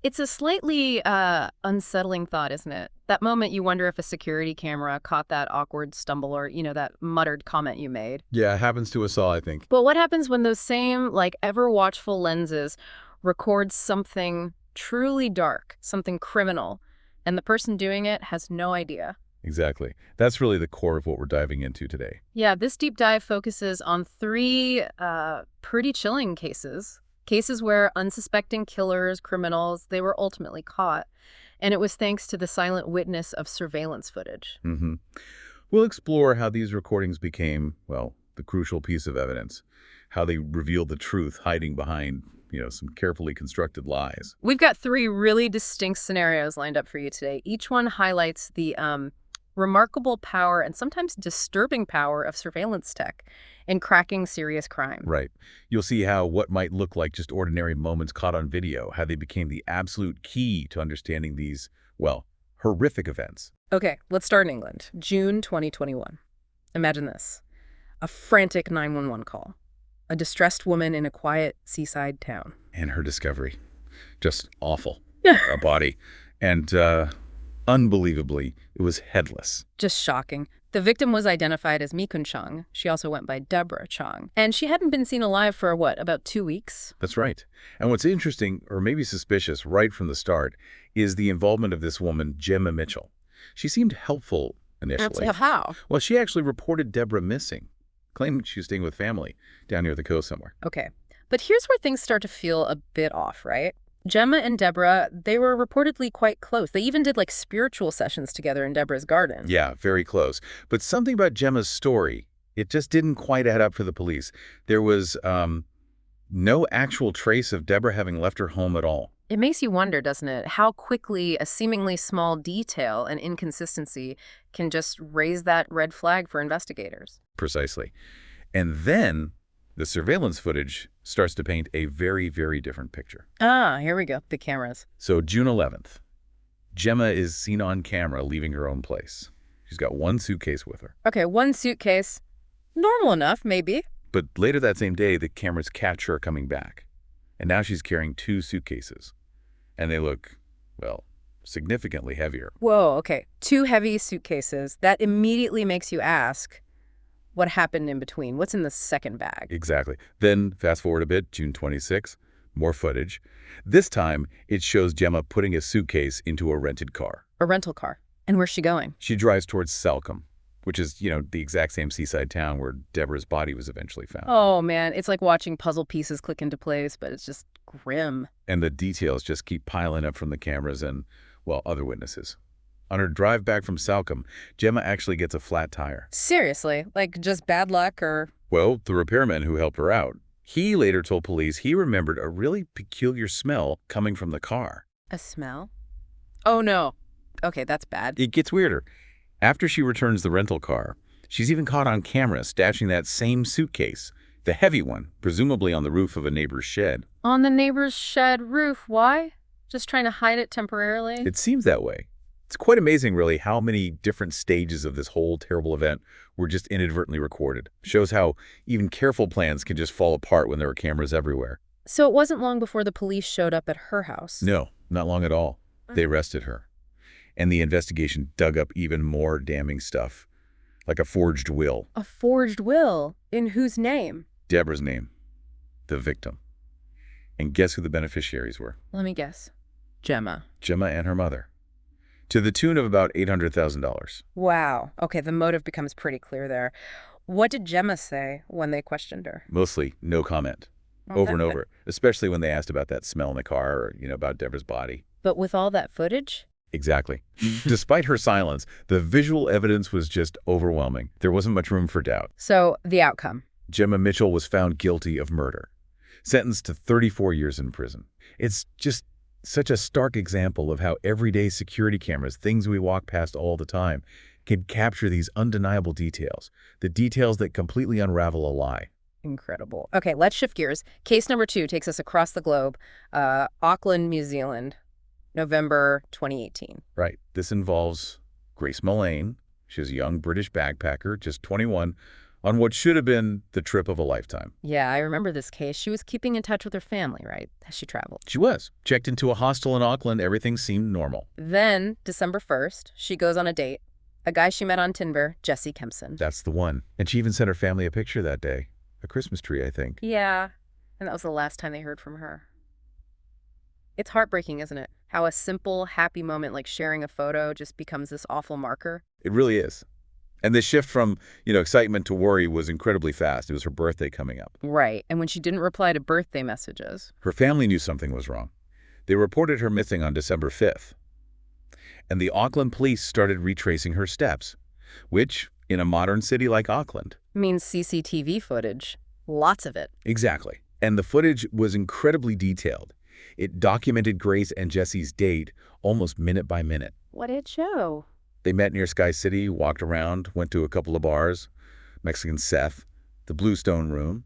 It's a slightly unsettling thought, isn't it? That moment you wonder if a security camera caught that awkward stumble or, that muttered comment you made. Yeah, it happens to us all, I think. But what happens when those same, ever-watchful lenses record something truly dark, something criminal, and the person doing it has no idea? Exactly. That's really the core of what we're diving into today. Yeah, this deep dive focuses on three pretty chilling cases. Cases where unsuspecting killers, criminals, they were ultimately caught. And it was thanks to the silent witness of surveillance footage. hmm We'll explore how these recordings became, well, the crucial piece of evidence, how they revealed the truth hiding behind, some carefully constructed lies. We've got three really distinct scenarios lined up for you today. Each one highlights the remarkable power and sometimes disturbing power of surveillance tech in cracking serious crime. Right. You'll see how what might look like just ordinary moments caught on video, how they became the absolute key to understanding these, well, horrific events. Okay, let's start in England. June 2021. Imagine this. A frantic 911 call. A distressed woman in a quiet seaside town. And her discovery. Just awful. Yeah. A body. And, unbelievably, it was headless. Just shocking. The victim was identified as Mikun Chong. She also went by Deborah Chong. And she hadn't been seen alive for, about 2 weeks? That's right. And what's interesting, or maybe suspicious, right from the start, is the involvement of this woman, Gemma Mitchell. She seemed helpful initially. How? Well, she actually reported Deborah missing, claiming she was staying with family down near the coast somewhere. Okay. But here's where things start to feel a bit off, right? Gemma and Deborah, they were reportedly quite close. They even did spiritual sessions together in Deborah's garden. Yeah, very close. But something about Gemma's story, it just didn't quite add up for the police. There was no actual trace of Deborah having left her home at all. It makes you wonder, doesn't it, how quickly a seemingly small detail and inconsistency can just raise that red flag for investigators. Precisely. And then the surveillance footage starts to paint a very, very different picture. Ah, here we go, the cameras. So June 11th, Gemma is seen on camera leaving her own place. She's got one suitcase with her. Okay, one suitcase. Normal enough, maybe. But later that same day, the cameras catch her coming back. And now she's carrying two suitcases. And they look, well, significantly heavier. Whoa, okay. Two heavy suitcases. That immediately makes you ask, what happened in between? What's in the second bag? Exactly. Then, fast forward a bit, June 26th, more footage. This time, it shows Gemma putting a suitcase into a rented car. A rental car. And where's she going? She drives towards Salcombe, which is, the exact same seaside town where Deborah's body was eventually found. Oh, man, it's like watching puzzle pieces click into place, but it's just grim. And the details just keep piling up from the cameras and, well, other witnesses. On her drive back from Salcombe, Gemma actually gets a flat tire. Seriously? Like just bad luck or... Well, the repairman who helped her out, he later told police he remembered a really peculiar smell coming from the car. A smell? Oh, no. Okay, that's bad. It gets weirder. After she returns the rental car, she's even caught on camera stashing that same suitcase, the heavy one, presumably on the roof of a neighbor's shed. On the neighbor's shed roof. Why? Just trying to hide it temporarily? It seems that way. It's quite amazing, really, how many different stages of this whole terrible event were just inadvertently recorded. Shows how even careful plans can just fall apart when there are cameras everywhere. So it wasn't long before the police showed up at her house? No, not long at all. They arrested her. And the investigation dug up even more damning stuff, like a forged will. A forged will? In whose name? Deborah's name. The victim. And guess who the beneficiaries were? Let me guess. Gemma. Gemma and her mother. To the tune of about $800,000. Wow. Okay, the motive becomes pretty clear there. What did Gemma say when they questioned her? Mostly no comment. Over and over. Especially when they asked about that smell in the car or, about Deborah's body. But with all that footage? Exactly. Despite her silence, the visual evidence was just overwhelming. There wasn't much room for doubt. So, the outcome? Gemma Mitchell was found guilty of murder, sentenced to 34 years in prison. It's just such a stark example of how everyday security cameras, things we walk past all the time, can capture these undeniable details, the details that completely unravel a lie. Incredible. Okay, let's shift gears. Case number 2 takes us across the globe. Auckland, New Zealand, November 2018. Right. This involves Grace Mullane. She was a young British backpacker, just 21, on what should have been the trip of a lifetime. Yeah, I remember this case. She was keeping in touch with her family, right, as she traveled. She was. Checked into a hostel in Auckland. Everything seemed normal. Then, December 1st, she goes on a date. A guy she met on Tinder, Jesse Kempson. That's the one. And she even sent her family a picture that day. A Christmas tree, I think. Yeah, and that was the last time they heard from her. It's heartbreaking, isn't it? How a simple, happy moment like sharing a photo just becomes this awful marker. It really is. And the shift from, excitement to worry was incredibly fast. It was her birthday coming up. Right, and when she didn't reply to birthday messages. Her family knew something was wrong. They reported her missing on December 5th. And the Auckland police started retracing her steps, which, in a modern city like Auckland. Means CCTV footage. Lots of it. Exactly. And the footage was incredibly detailed. It documented Grace and Jesse's date almost minute by minute. What did it show? They met near Sky City, walked around, went to a couple of bars, Mexican Seth, the Bluestone Room.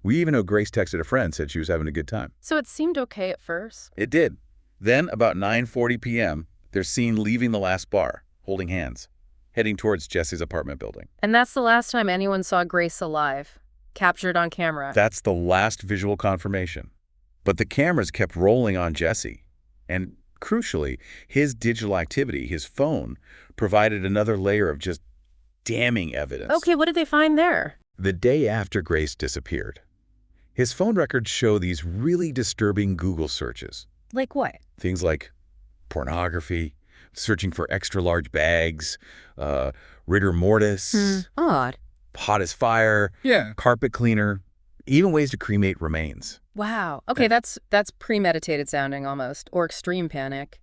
We even know Grace texted a friend, said she was having a good time. So it seemed okay at first. It did. Then, about 9:40 p.m., they're seen leaving the last bar, holding hands, heading towards Jesse's apartment building. And that's the last time anyone saw Grace alive, captured on camera. That's the last visual confirmation. But the cameras kept rolling on Jesse. And crucially, his digital activity, his phone, provided another layer of just damning evidence. Okay, what did they find there? The day after Grace disappeared, his phone records show these really disturbing Google searches. Like what? Things like pornography, searching for extra-large bags, rigor mortis, Odd. hot as fire, carpet cleaner, even ways to cremate remains. Wow. Okay, that's premeditated sounding almost, or extreme panic.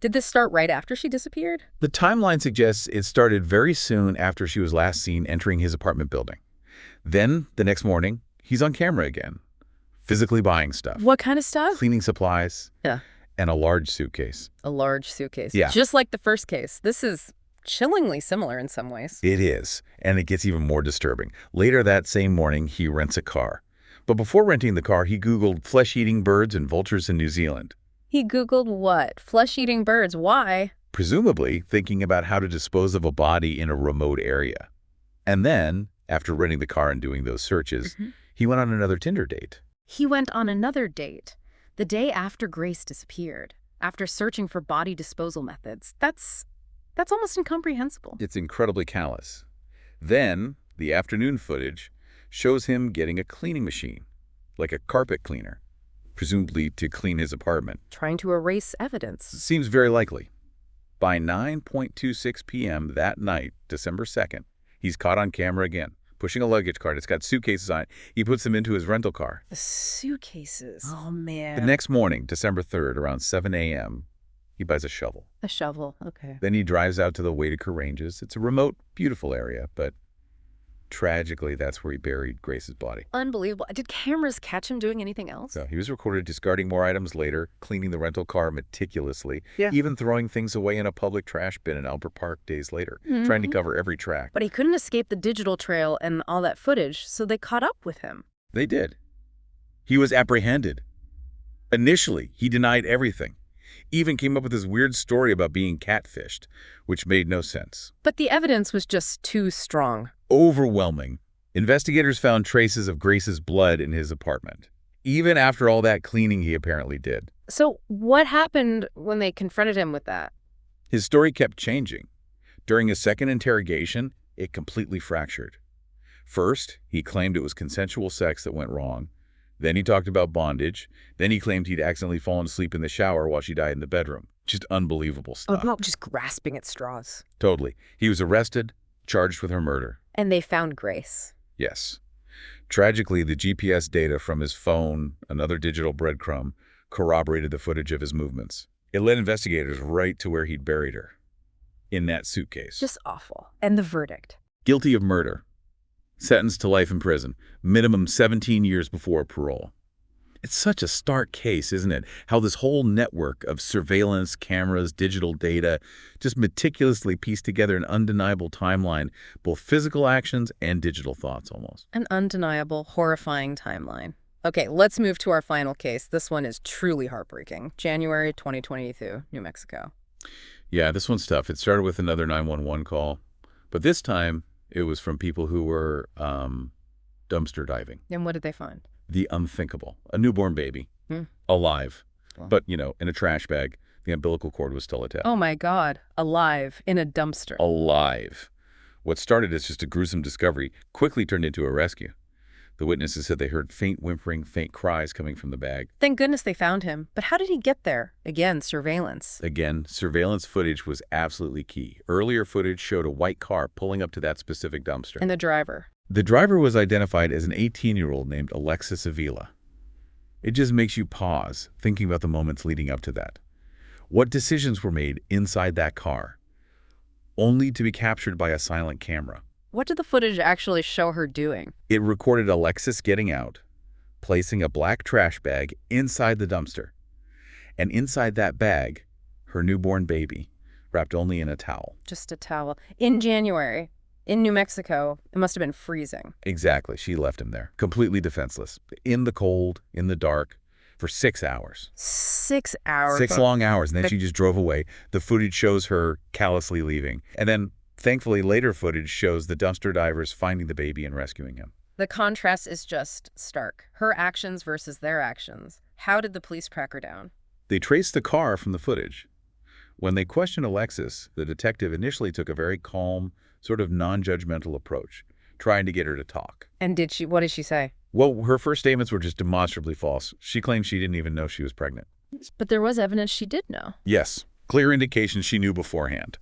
Did this start right after she disappeared? The timeline suggests it started very soon after she was last seen entering his apartment building. Then, the next morning, he's on camera again, physically buying stuff. What kind of stuff? Cleaning supplies. Yeah. And a large suitcase. A large suitcase. Yeah. Just like the first case. This is chillingly similar in some ways. It is, and it gets even more disturbing. Later that same morning, he rents a car. But before renting the car, he Googled flesh-eating birds and vultures in New Zealand. He Googled what? Flesh-eating birds. Why? Presumably thinking about how to dispose of a body in a remote area. And then, after renting the car and doing those searches, he went on another Tinder date. He went on another date. The day after Grace disappeared. After searching for body disposal methods. That's almost incomprehensible. It's incredibly callous. Then, the afternoon footage shows him getting a cleaning machine, like a carpet cleaner, presumably to clean his apartment. Trying to erase evidence. Seems very likely. By 9:26 p.m. that night, December 2nd, he's caught on camera again, pushing a luggage cart. It's got suitcases on it. He puts them into his rental car. The suitcases. Oh, man. The next morning, December 3rd, around 7 a.m., he buys a shovel. A shovel. Okay. Then he drives out to the Waitakere Ranges. It's a remote, beautiful area, but tragically, that's where he buried Grace's body. Unbelievable. Did cameras catch him doing anything else? So he was recorded discarding more items later, cleaning the rental car meticulously, Yeah. even throwing things away in a public trash bin in Albert Park days later, trying to cover every track. But he couldn't escape the digital trail and all that footage, so they caught up with him. They did. He was apprehended. Initially, he denied everything. Even came up with this weird story about being catfished, which made no sense. But the evidence was just too strong. Overwhelming. Investigators found traces of Grace's blood in his apartment, even after all that cleaning he apparently did. So what happened when they confronted him with that? His story kept changing. During a second interrogation, it completely fractured. First, he claimed it was consensual sex that went wrong. Then he talked about bondage. Then he claimed he'd accidentally fallen asleep in the shower while she died in the bedroom. Just unbelievable stuff. About just grasping at straws. Totally. He was arrested, charged with her murder. And they found Grace. Yes. Tragically, the GPS data from his phone, another digital breadcrumb, corroborated the footage of his movements. It led investigators right to where he'd buried her. In that suitcase. Just awful. And the verdict? Guilty of murder. Sentenced to life in prison. Minimum 17 years before parole. It's such a stark case, isn't it? How this whole network of surveillance, cameras, digital data just meticulously pieced together an undeniable timeline, both physical actions and digital thoughts almost. An undeniable, horrifying timeline. Okay, let's move to our final case. This one is truly heartbreaking. January 2022, New Mexico. Yeah, this one's tough. It started with another 911 call, but this time It was from people who were dumpster diving. And what did they find? The unthinkable. A newborn baby, Hmm. alive, Wow. but, in a trash bag. The umbilical cord was still attached. Oh my God, alive in a dumpster. Alive. What started as just a gruesome discovery quickly turned into a rescue. The witnesses said they heard faint whimpering, faint cries coming from the bag. Thank goodness they found him. But how did he get there? Again, surveillance. Again, surveillance footage was absolutely key. Earlier footage showed a white car pulling up to that specific dumpster. And the driver. The driver was identified as an 18-year-old named Alexis Avila. It just makes you pause, thinking about the moments leading up to that. What decisions were made inside that car, only to be captured by a silent camera? What did the footage actually show her doing? It recorded Alexis getting out, placing a black trash bag inside the dumpster. And inside that bag, her newborn baby, wrapped only in a towel. Just a towel. In January, in New Mexico, it must have been freezing. Exactly. She left him there, completely defenseless, in the cold, in the dark, for 6 hours. 6 hours. 6 long hours, and then she just drove away. The footage shows her callously leaving. And then, thankfully, later footage shows the dumpster divers finding the baby and rescuing him. The contrast is just stark. Her actions versus their actions. How did the police track her down? They traced the car from the footage. When they questioned Alexis, the detective initially took a very calm, sort of non-judgmental approach, trying to get her to talk. And what did she say? Well, her first statements were just demonstrably false. She claimed she didn't even know she was pregnant. But there was evidence she did know. Yes, clear indication she knew beforehand.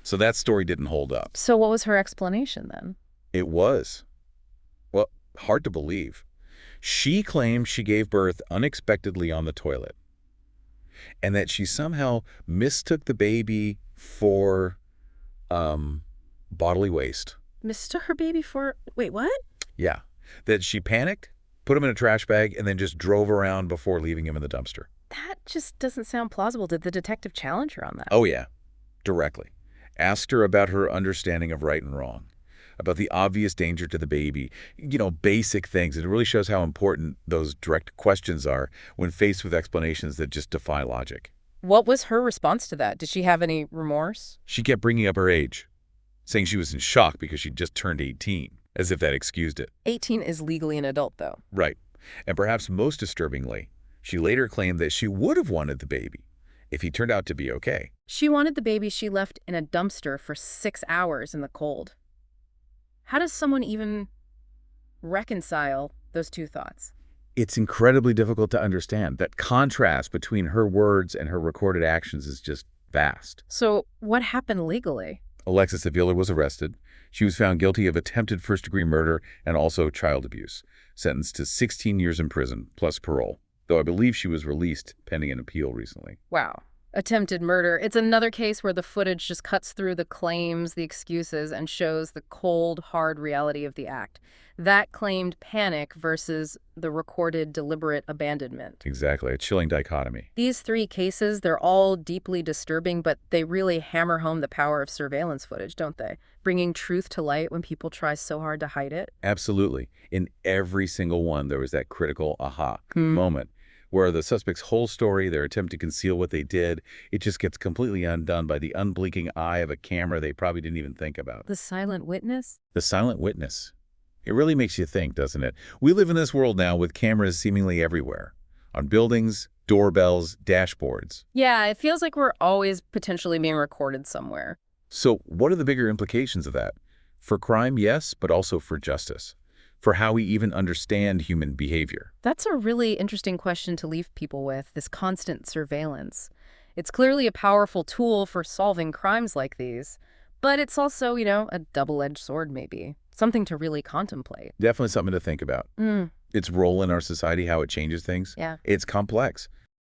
So that story didn't hold up. So what was her explanation then? It was, well, hard to believe. She claimed she gave birth unexpectedly on the toilet, and that she somehow mistook the baby for bodily waste. Mistook her baby for... Wait, what? Yeah, that she panicked, put him in a trash bag, and then just drove around before leaving him in the dumpster. That just doesn't sound plausible. Did the detective challenge her on that? Oh, yeah, directly. Asked her about her understanding of right and wrong, about the obvious danger to the baby, basic things. It really shows how important those direct questions are when faced with explanations that just defy logic. What was her response to that? Did she have any remorse? She kept bringing up her age, saying she was in shock because she'd just turned 18, as if that excused it. 18 is legally an adult, though. Right. And perhaps most disturbingly, she later claimed that she would have wanted the baby if he turned out to be okay. She wanted the baby she left in a dumpster for 6 hours in the cold. How does someone even reconcile those two thoughts? It's incredibly difficult to understand. That contrast between her words and her recorded actions is just vast. So what happened legally? Alexis Avila was arrested. She was found guilty of attempted first-degree murder and also child abuse, sentenced to 16 years in prison plus parole, though I believe she was released pending an appeal recently. Wow. Attempted murder. It's another case where the footage just cuts through the claims, the excuses, and shows the cold, hard reality of the act. That claimed panic versus the recorded deliberate abandonment. Exactly, a chilling dichotomy. These three cases, they're all deeply disturbing, but they really hammer home the power of surveillance footage, don't they? Bringing truth to light when people try so hard to hide it. Absolutely. In every single one, there was that critical aha moment where the suspect's whole story, their attempt to conceal what they did, it just gets completely undone by the unblinking eye of a camera they probably didn't even think about. The silent witness? The silent witness. It really makes you think, doesn't it? We live in this world now with cameras seemingly everywhere. On buildings, doorbells, dashboards. Yeah, it feels like we're always potentially being recorded somewhere. So what are the bigger implications of that? For crime, yes, but also for justice. For how we even understand human behavior. That's a really interesting question to leave people with, this constant surveillance. It's clearly a powerful tool for solving crimes like these, but it's also, a double-edged sword maybe. Something to really contemplate. Definitely something to think about. Its role in our society, how it changes things. Yeah. It's complex.